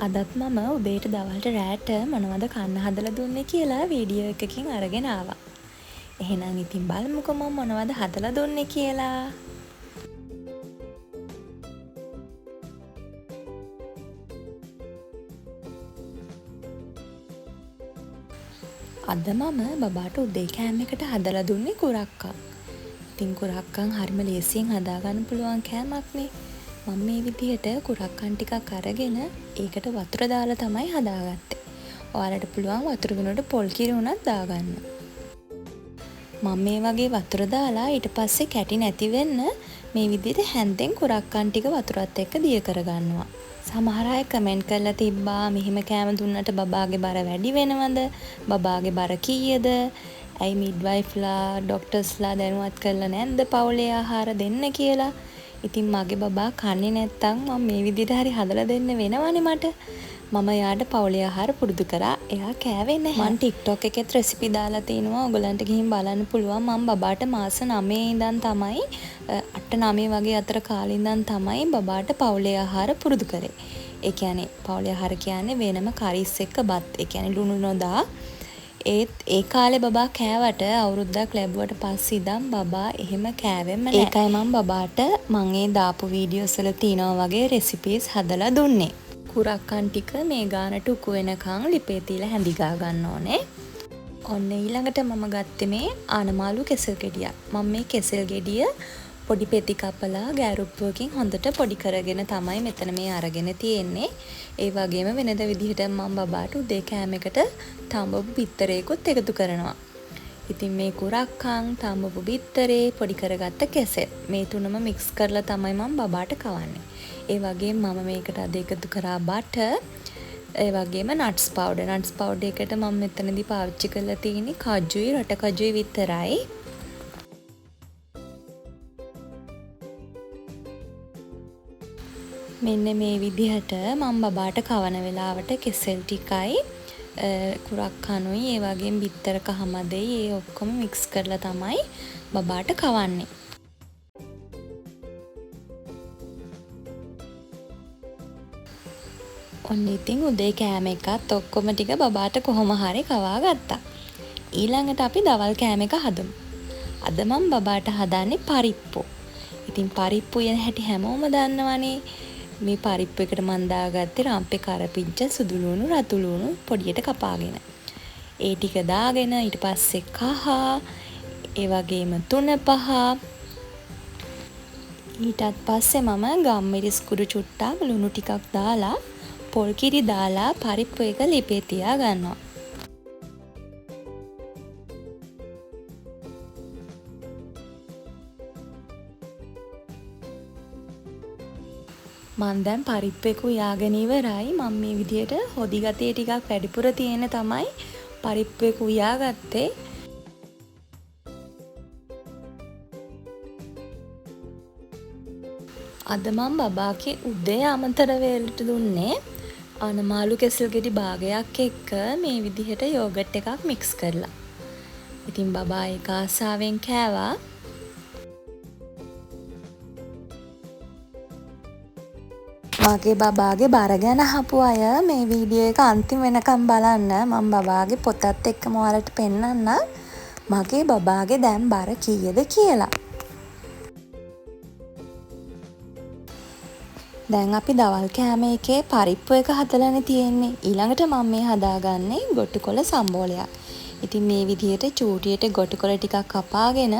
අදත් මම උදේට දවල්ට රෑට මොනවද කන්න හදලා දුන්නේ කියලා වීඩියෝ එකකින් අරගෙන ආවා. එහෙනම් ඉතින් බලමුකෝ මම මොනවද හදලා දුන්නේ කියලා. අද මම බබාට උදේ කෑම එකට හදලා දුන්නේ කුරක්කා. ඉතින් කුරක්කන් හරිම ලේසියෙන් හදාගන්න පුළුවන් කෑමක්නේ. මම මේ විදිහට කුරක්කන් ටිකක් අරගෙන ඒකට වතුර දාලා තමයි හදාගත්තේ. ඔයාලට පුළුවන් වතුර වෙනුවට පොල් කිරි උනත් දාගන්න. මම මේ වගේ වතුර දාලා ඊට පස්සේ කැටි නැති වෙන්න මේ විදිහට හැන්දෙන් කුරක්කන් ටික වතුරත් එක්ක දිය කරගන්නවා. සමහර අය කමෙන්ට් කරලා තිබ්බා මෙහෙම කෑම දුන්නට බබාගේ බර වැඩි වෙනවද? බබාගේ බර කීයද? ඇයි මිඩ්වයිෆ්ලා ඩොක්ටර්ස්ලා දැනුවත් කරලා නැද්ද පවුලේ ආහාර දෙන්න කියලා? ඉතින් මගේ බබා කන්නේ නැත්තම් මම මේ විදිහට හරි හදලා දෙන්න වෙනවනේ මට. මම යාට පවුලේ ආහාර පුරුදු කරා. එයා කෑවේ නැහැ. මම TikTok එකෙත් රෙසිපි දාලා තිනවා. ඔයගලන්ට ගිහින් බලන්න පුළුවන්. මම බබාට මාස 9 ඉඳන් තමයි 8-9 වගේ අතර කාලේ ඉඳන් තමයි බබාට පවුලේ ආහාර පුරුදු කරේ. ඒ කියන්නේ පවුලේ ආහාර කියන්නේ වෙනම කරිස් එක්ක බත්. ඒ කියන්නේ ලුණු නොදා ඒත් ඒ කාලේ බබා කෑවට අවුරුද්දක් ලැබුවට පස්සේ ඉඳන් බබා එහෙම කෑවෙම නැහැ. ඒකයි මම බබාට මම ඒ දාපු වීඩියෝස් වල තියෙනවා වගේ රෙසිපීස් හදලා දුන්නේ. කුරක්කන් ටික මේ ගානට උකු වෙනකන් ලිපේ තියලා හැඳිගා ගන්න ඕනේ. ඔන්න ඊළඟට මම ගත්තේ මේ ආනමාළු කෙසෙල් ගෙඩියක්. මම මේ කෙසෙල් ගෙඩිය පොඩි පෙති කපලා ගෑරුප්පුවකින් හොඳට පොඩි කරගෙන තමයි මෙතන මේ අරගෙන තියෙන්නේ. ඒ වගේම වෙනද විදිහට මම බබාට උදේ කෑමකට තඹපු බිත්තරේකුත් එකතු කරනවා. ඉතින් මේ කුරක්කන්, තඹපු බිත්තරේ, පොඩි කරගත්ත කෙසෙල් මේ තුනම මික්ස් කරලා තමයි මම බබාට කවන්නේ. ඒ වගේම මම මේකට අද එකතු කරා බටර්, ඒ වගේම නට්ස් පවුඩර්. නට්ස් පවුඩර් එකට මම මෙතනදී පාවිච්චි කරලා තියෙන්නේ කජුයි, රට කජුයි විතරයි. මෙන්න මේ විදිහට මම බබාට කවන වෙලාවට කෙසෙල් ටිකයි කුරක්කනුයි ඒ වගේම බිත්තර කහමදෙයි ඒ ඔක්කොම මික්ස් කරලා තමයි බබාට කවන්නේ. ඔන්න ඉතින් උදේ කෑම එකත් ඔක්කොම ටික බබාට කොහොම හරි කවා ගත්තා. ඊළඟට අපි දවල් කෑම එක හදමු. අද මම බබාට හදන්නේ පරිප්පු. ඉතින් පරිප්පු යන හැටි හැමෝම දන්නවනේ. මේ පරිප්පු එකට මම දාගත්තේ රම්පේ කරපිංච, සුදු ලුණු, රතු ලුණු පොඩියට කපාගෙන. ඒ ටික දාගෙන ඊට පස්සේ කහ, ඒ වගේම තුනපහ. ඊටත් පස්සේ මම ගම්මිරිස් කුඩු චුට්ටක් ලුණු ටිකක් දාලා පොල් කිරි දාලා පරිප්පු එක ලිපේ තියා ගන්නවා. මම දැන් පරිප්පු එක උයාගෙන ඉවරයි. මම මේ විදිහට හොදි ගතිය ටිකක් වැඩිපුර තියෙන තමයි පරිප්පු එක උයාගත්තේ. අද මම බබාගේ උදේ අමතර වේලට දුන්නේ ආනමාළු කෙසෙල් ගෙඩි භාගයක් එක්ක මේ විදිහට යෝගට් එකක් මික්ස් කරලා. ඉතින් බබා ඒක ආසාවෙන් කෑවා. මගේ බබාගේ බර ගැන අහපු අය මේ වීඩියෝ එක අන්තිම වෙනකම් බලන්න. මම බබාගේ පොතත් එක්කම ඔයාලට පෙන්නන්න මගේ බබාගේ දැන් බර කීයද කියලා. දැන් අපි දවල් කෑම එකේ පරිප්පු එක හදලානේ තියෙන්නේ. ඊළඟට මම මේ හදාගන්නේ ගොටුකොළ සම්බෝලයක්. ඉතින් මේ විදිහට චූටියට ගොටුකොළ ටිකක් කපාගෙන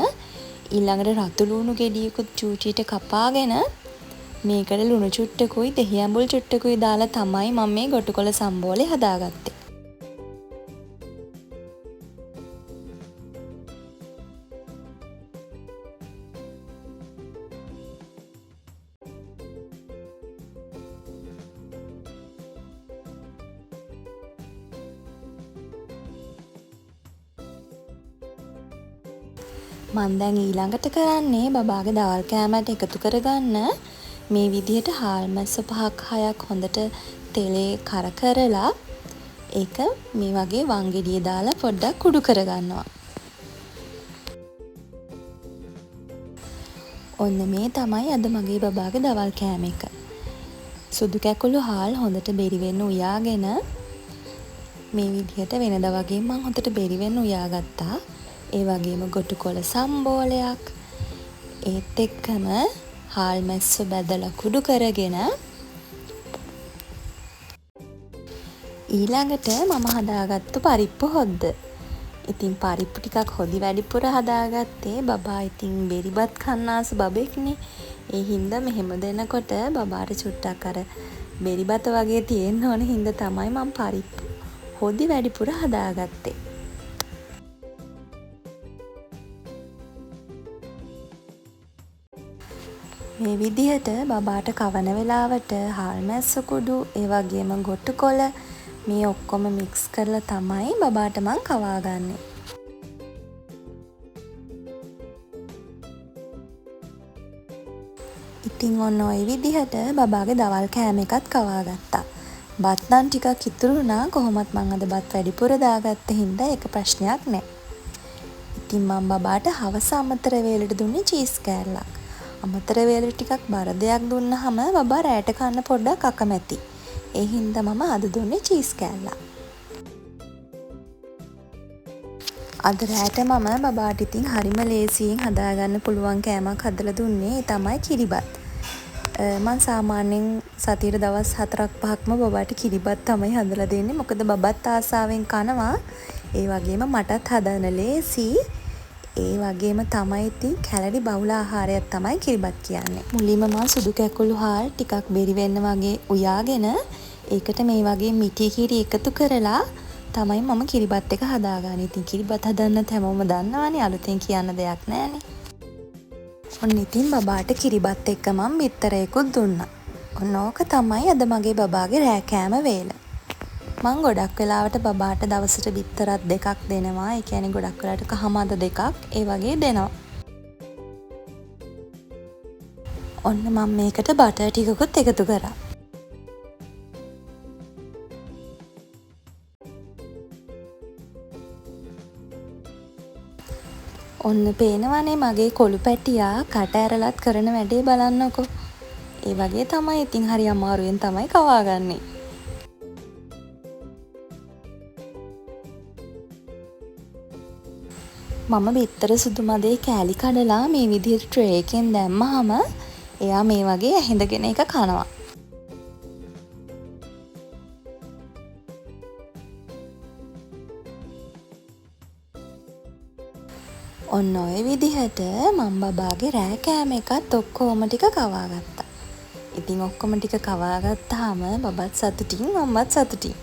ඊළඟට රතු ලුණු ගෙඩියකුත් චූටියට කපාගෙන මේකට ලුණු චුට්ටකුයි දෙහි ඇඹුල් චුට්ටකුයි දාලා තමයි මම මේ ගොටුකොළ සම්බෝලේ හදාගත්තේ. මම දැන් ඊළඟට කරන්නේ බබාගේ දවල් කෑමට එකතු කරගන්න මේ විදිහට හාල්මැස්ස 5-6ක් හොඳට තෙලේ කරලා ඒක මේ වගේ වංගෙඩිය දාලා පොඩ්ඩක් කුඩු කරගන්නවා. ඔන්න මේ තමයි අද මගේ බබාගේ දවල් කෑම එක. සුදු කැකුළු හාල් හොඳට බෙරි වෙන්න උයාගෙන මේ විදිහට වෙනද වගේ මං හොඳට බෙරි වෙන්න උයාගත්තා. ඒ වගේම ගොටුකොළ සම්බෝලයක් ඒත් එක්කම හාල් මැස්සෝ බැදලා කුඩු කරගෙන ඊළඟට මම හදාගත්තු පරිප්පු හොද්ද. ඉතින් පරිප්පු ටිකක් හොදි වැඩිපුර හදාගත්තේ බබා ඉතින් බෙරිබත් කන්නාසු බබෙක්නේ. ඒ හින්දා මෙහෙම දෙනකොට බබාට චුට්ටක් අර බෙරිබත වගේ තියෙන්න ඕන හින්දා තමයි මම පරිප්පු හොදි වැඩිපුර හදාගත්තේ. මේ විදිහට බබාට කවන වෙලාවට හාල් මැස්ස කුඩු ඒ වගේම ගොටුකොළ මේ ඔක්කොම මික්ස් කරලා තමයි බබාට මං කවාගන්නේ. ඉතින් ඔන්න ඔය විදිහට බබාගේ දවල් කෑම එකත් කවාගත්තා. බත් නම් ටිකක් ඉතුරු වුණා. කොහොමත් මං අද බත් වැඩිපුර දාගත්ත හින්දා ඒක ප්‍රශ්නයක් නෑ. ඉතින් මං බබාට හවස අමතර වේලට දුන්නේ චීස් කෑල්ලක්. අමතර වේලට ටිකක් බර දෙයක් දුන්නහම බබා රෑට කන්න පොඩ්ඩක් අකමැති. ඒ හින්දා මම අද දුන්නේ චීස් කෑල්ලක්. අද රෑට මම බබාට ඉතින් හරිම ලේසියෙන් හදාගන්න පුළුවන් කෑමක් හදලා දුන්නේ. ඒ තමයි කිරිබත්. මම සාමාන්‍යයෙන් සතියේ දවස් 4-5ක්ම බබාට කිරිබත් තමයි හදලා දෙන්නේ. මොකද බබත් ආසාවෙන් කනවා. ඒ වගේම මටත් හදන්න ලේසි. ඒ වගේම තමයි ඉතින් කැලරි බහුල ආහාරයක් තමයි කිරිබත් කියන්නේ. මුලින්ම මම සුදු කැකුළු හාල් ටිකක් බෙරි වෙන්න වගේ උයාගෙන ඒකට මේ වගේ මිටි කිරි එකතු කරලා තමයි මම කිරිබත් එක හදාගන්නේ. ඉතින් කිරිබත් හදන්න හැමෝම දන්නවනේ. අලුතෙන් කියන්න දෙයක් නැහැනේ. ඔන්න ඉතින් බබාට කිරිබත් එක්ක මම බිත්තරයකුත් දුන්නා. ඔන්න ඕක තමයි අද මගේ බබාගේ රෑ කෑම වේල. මං ගොඩක් වෙලාවට බබාට දවසට බිත්තරත් දෙකක් දෙනවා. ඒ කියන්නේ ගොඩක් වෙලාවට කහමද දෙකක් ඒ වගේ දෙනවා. ඔන්න මම මේකට බටර් ටිකකුත් එකතු කරා. ඔන්න පේනවනේ මගේ කොළු පැටියා කට ඇරලත් කරන වැඩේ බලන්නකෝ. ඒ වගේ තමයි ඉතින් හරි අමාරුවෙන් තමයි කවාගන්නේ. මම බිත්තර සුදු මදේ කෑලි කඩලා මේ විදිහට ට්‍රේ එකෙන් දැම්මහම එයා මේ වගේ ඇහිඳගෙන එක කනවා. ඔන්න ඔය විදිහට මම බබාගේ රෑ කෑම එකත් ඔක්කොම ටික කවාගත්තා. ඉතින් ඔක්කොම ටික කවාගත්තාම බබත් සතුටින් මමත් සතුටින්.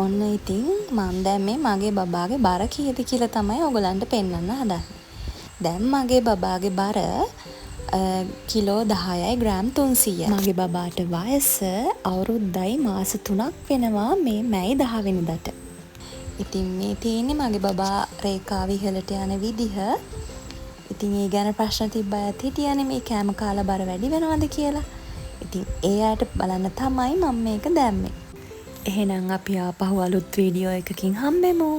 ඔන්න ඉතින් මම දැන් මේ මගේ බබාගේ බර කීයද කියලා තමයි ඔයගලන්ට පෙන්වන්න හදන්නේ. දැන් මගේ බබාගේ බර කිලෝ 10යි ග්‍රෑම් 300යි. මගේ බබාට වයස අවුරුද්දයි මාස 3ක් වෙනවා මේ මැයි 10 වෙනිදාට. ඉතින් මේ තියෙන්නේ මගේ බබා රේඛාව ඉහළට යන විදිහ. ඉතින් ඒ ගැන ප්‍රශ්න තිබ්බ අයත් හිටියනේ මේ කෑම කාලා බර වැඩි වෙනවද කියලා. ඉතින් ඒ අයට බලන්න තමයි මම මේක දැම්මේ. එහෙනම් අපි ආපහු අලුත් වීඩියෝ එකකින් හම්බෙමු.